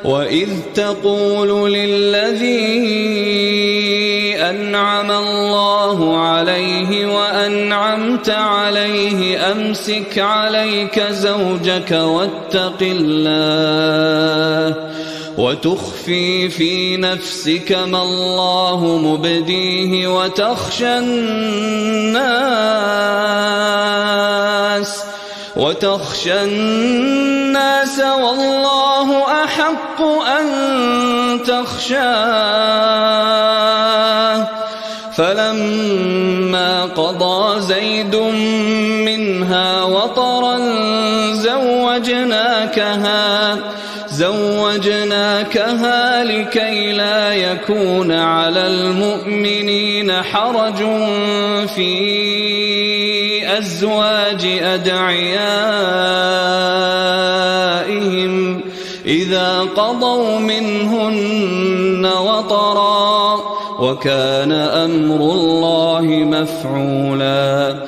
وإذ تقول للذي أنعم الله عليه وأنعمت عليه أمسك عليك زوجك واتق الله وتخفي في نفسك ما الله مبديه وتخشى الناس والله أحق أن تخشاه. فلما قضى زيد منها وطرا زوجناكها لكي لا يكون على المؤمنين حرج في أزواج أدعيائهم إذا قضوا منهن وطرا وكان أمر الله مفعولا.